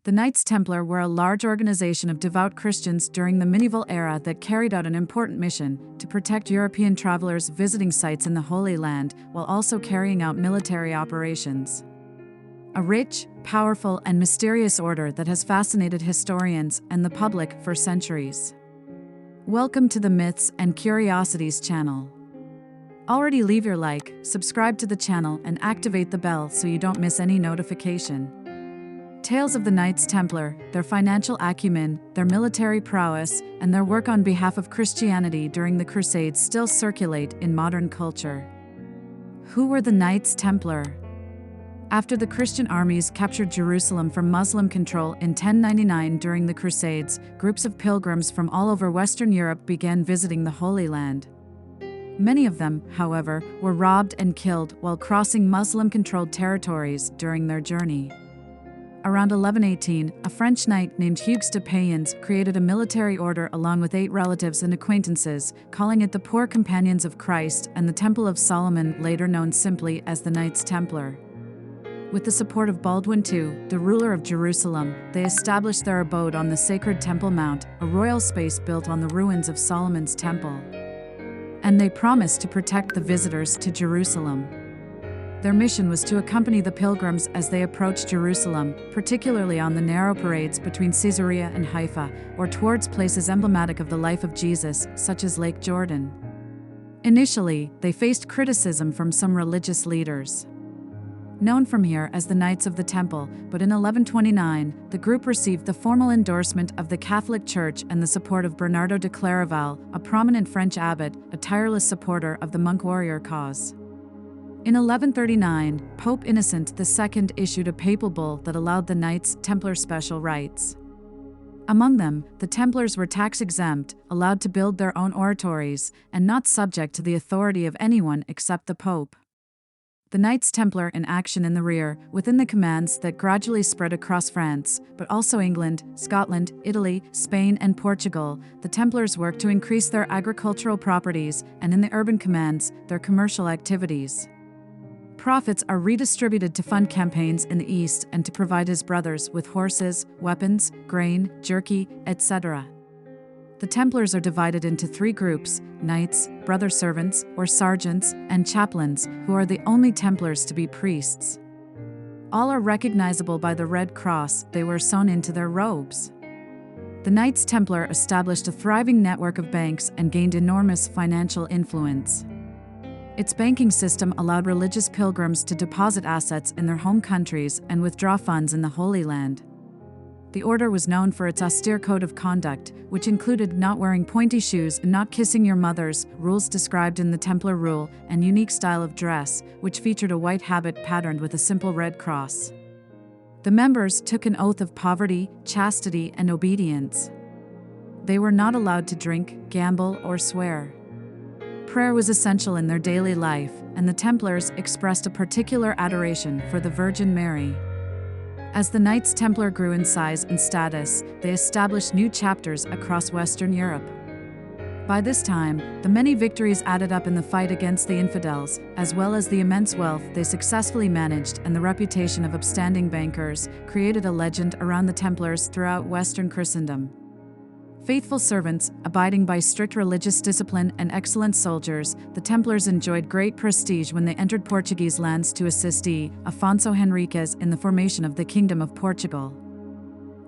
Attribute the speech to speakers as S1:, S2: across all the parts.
S1: The Knights Templar were a large organization of devout Christians during the medieval era that carried out an important mission to protect European travelers visiting sites in the Holy Land while also carrying out military operations. A rich, powerful, and mysterious order that has fascinated historians and the public for centuries. Welcome to the Myths and Curiosities channel. Already leave your like, subscribe to the channel, and activate the bell so you don't miss any notification. Tales of the Knights Templar, their financial acumen, their military prowess, and their work on behalf of Christianity during the Crusades still circulate in modern culture. Who were the Knights Templar? After the Christian armies captured Jerusalem from Muslim control in 1099 during the Crusades, groups of pilgrims from all over Western Europe began visiting the Holy Land. Many of them, however, were robbed and killed while crossing Muslim-controlled territories during their journey. Around 1118, a French knight named Hugues de Payens created a military order along with 8 relatives and acquaintances, calling it the Poor Companions of Christ and the Temple of Solomon, later known simply as the Knights Templar. With the support of Baldwin II, the ruler of Jerusalem, they established their abode on the sacred Temple Mount, a royal space built on the ruins of Solomon's temple. And they promised to protect the visitors to Jerusalem. Their mission was to accompany the pilgrims as they approached Jerusalem, particularly on the narrow parades between Caesarea and Haifa, or towards places emblematic of the life of Jesus, such as Lake Jordan. Initially, they faced criticism from some religious leaders. Known from here as the Knights of the Temple, but in 1129, the group received the formal endorsement of the Catholic Church and the support of Bernardo de Clairvaux, a prominent French abbot, a tireless supporter of the monk-warrior cause. In 1139, Pope Innocent II issued a papal bull that allowed the Knights Templar special rights. Among them, the Templars were tax-exempt, allowed to build their own oratories, and not subject to the authority of anyone except the Pope. The Knights Templar in action in the rear, within the commands that gradually spread across France, but also England, Scotland, Italy, Spain, and Portugal, the Templars worked to increase their agricultural properties, and in the urban commands, their commercial activities. Profits are redistributed to fund campaigns in the east and to provide his brothers with horses, weapons, grain, jerky, etc. The Templars are divided into 3 groups: knights, brother servants, or sergeants, and chaplains, who are the only Templars to be priests. All are recognizable by the red cross they were sewn into their robes. The Knights Templar established a thriving network of banks and gained enormous financial influence. Its banking system allowed religious pilgrims to deposit assets in their home countries and withdraw funds in the Holy Land. The order was known for its austere code of conduct, which included not wearing pointy shoes and not kissing your mothers, rules described in the Templar Rule, and unique style of dress, which featured a white habit patterned with a simple red cross. The members took an oath of poverty, chastity, and obedience. They were not allowed to drink, gamble, or swear. Prayer was essential in their daily life, and the Templars expressed a particular adoration for the Virgin Mary. As the Knights Templar grew in size and status, they established new chapters across Western Europe. By this time, the many victories added up in the fight against the infidels, as well as the immense wealth they successfully managed and the reputation of upstanding bankers, created a legend around the Templars throughout Western Christendom. Faithful servants, abiding by strict religious discipline, and excellent soldiers, the Templars enjoyed great prestige when they entered Portuguese lands to assist Afonso Henriques in the formation of the Kingdom of Portugal.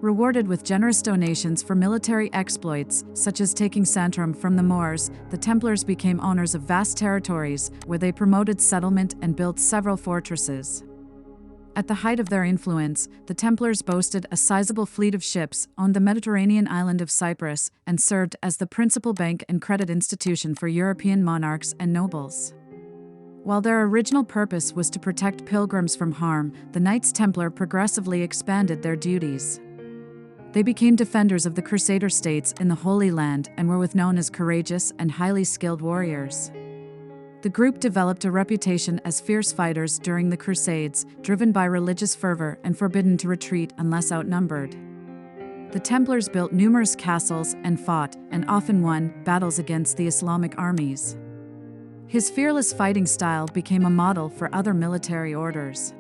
S1: Rewarded with generous donations for military exploits, such as taking Santarém from the Moors, the Templars became owners of vast territories, where they promoted settlement and built several fortresses. At the height of their influence, the Templars boasted a sizable fleet of ships, owned the Mediterranean island of Cyprus, and served as the principal bank and credit institution for European monarchs and nobles. While their original purpose was to protect pilgrims from harm, the Knights Templar progressively expanded their duties. They became defenders of the Crusader states in the Holy Land and were known as courageous and highly skilled warriors. The group developed a reputation as fierce fighters during the Crusades, driven by religious fervor and forbidden to retreat unless outnumbered. The Templars built numerous castles and fought, and often won, battles against the Islamic armies. His fearless fighting style became a model for other military orders.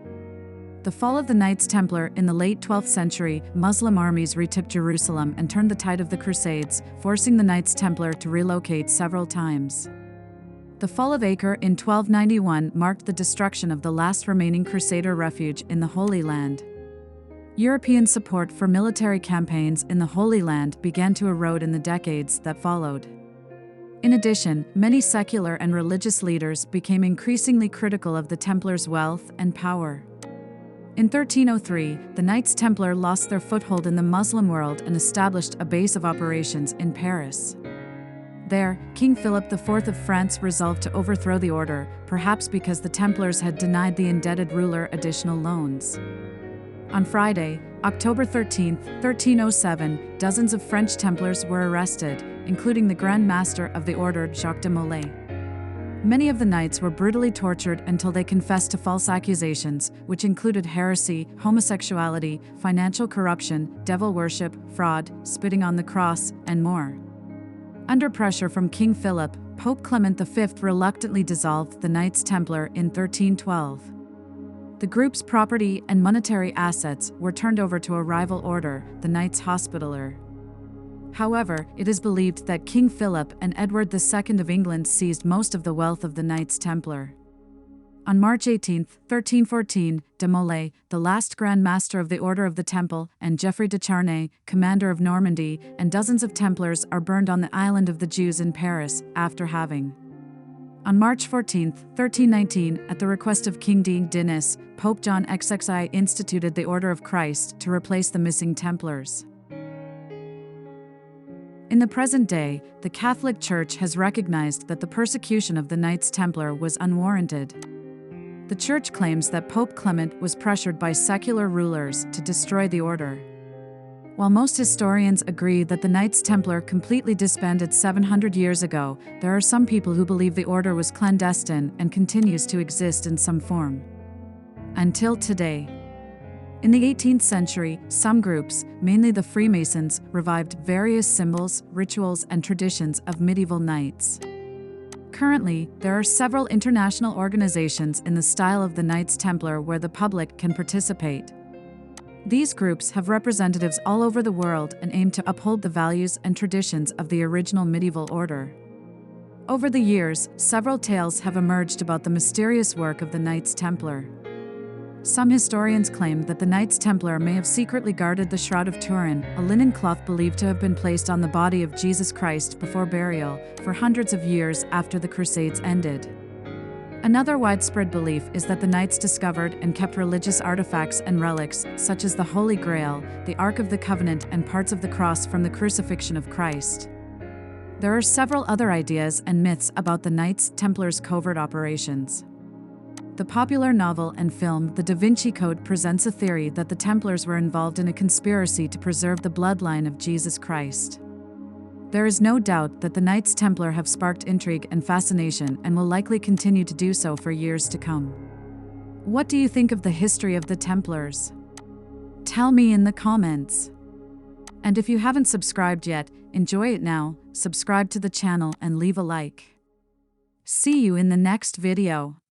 S1: The fall of the Knights Templar in the late 12th century, Muslim armies retook Jerusalem and turned the tide of the Crusades, forcing the Knights Templar to relocate several times. The fall of Acre in 1291 marked the destruction of the last remaining Crusader refuge in the Holy Land. European support for military campaigns in the Holy Land began to erode in the decades that followed. In addition, many secular and religious leaders became increasingly critical of the Templars' wealth and power. In 1303, the Knights Templar lost their foothold in the Muslim world and established a base of operations in Paris. There, King Philip IV of France resolved to overthrow the order, perhaps because the Templars had denied the indebted ruler additional loans. On Friday, October 13, 1307, dozens of French Templars were arrested, including the Grand Master of the order Jacques de Molay. Many of the knights were brutally tortured until they confessed to false accusations, which included heresy, homosexuality, financial corruption, devil worship, fraud, spitting on the cross, and more. Under pressure from King Philip, Pope Clement V reluctantly dissolved the Knights Templar in 1312. The group's property and monetary assets were turned over to a rival order, the Knights Hospitaller. However, it is believed that King Philip and Edward II of England seized most of the wealth of the Knights Templar. On March 18, 1314, de Molay, the last Grand Master of the Order of the Temple, and Geoffrey de Charnay, commander of Normandy, and dozens of Templars are burned on the island of the Jews in Paris, after having. On March 14, 1319, at the request of King Denis, Pope John XXI instituted the Order of Christ to replace the missing Templars. In the present day, the Catholic Church has recognized that the persecution of the Knights Templar was unwarranted. The Church claims that Pope Clement was pressured by secular rulers to destroy the order. While most historians agree that the Knights Templar completely disbanded 700 years ago, there are some people who believe the order was clandestine and continues to exist in some form. Until today. In the 18th century, some groups, mainly the Freemasons, revived various symbols, rituals, and traditions of medieval knights. Currently, there are several international organizations in the style of the Knights Templar where the public can participate. These groups have representatives all over the world and aim to uphold the values and traditions of the original medieval order. Over the years, several tales have emerged about the mysterious work of the Knights Templar. Some historians claim that the Knights Templar may have secretly guarded the Shroud of Turin, a linen cloth believed to have been placed on the body of Jesus Christ before burial, for hundreds of years after the Crusades ended. Another widespread belief is that the Knights discovered and kept religious artifacts and relics, such as the Holy Grail, the Ark of the Covenant, and parts of the cross from the crucifixion of Christ. There are several other ideas and myths about the Knights Templars' covert operations. The popular novel and film The Da Vinci Code presents a theory that the Templars were involved in a conspiracy to preserve the bloodline of Jesus Christ. There is no doubt that the Knights Templar have sparked intrigue and fascination and will likely continue to do so for years to come. What do you think of the history of the Templars? Tell me in the comments. And if you haven't subscribed yet, enjoy it now, subscribe to the channel and leave a like. See you in the next video.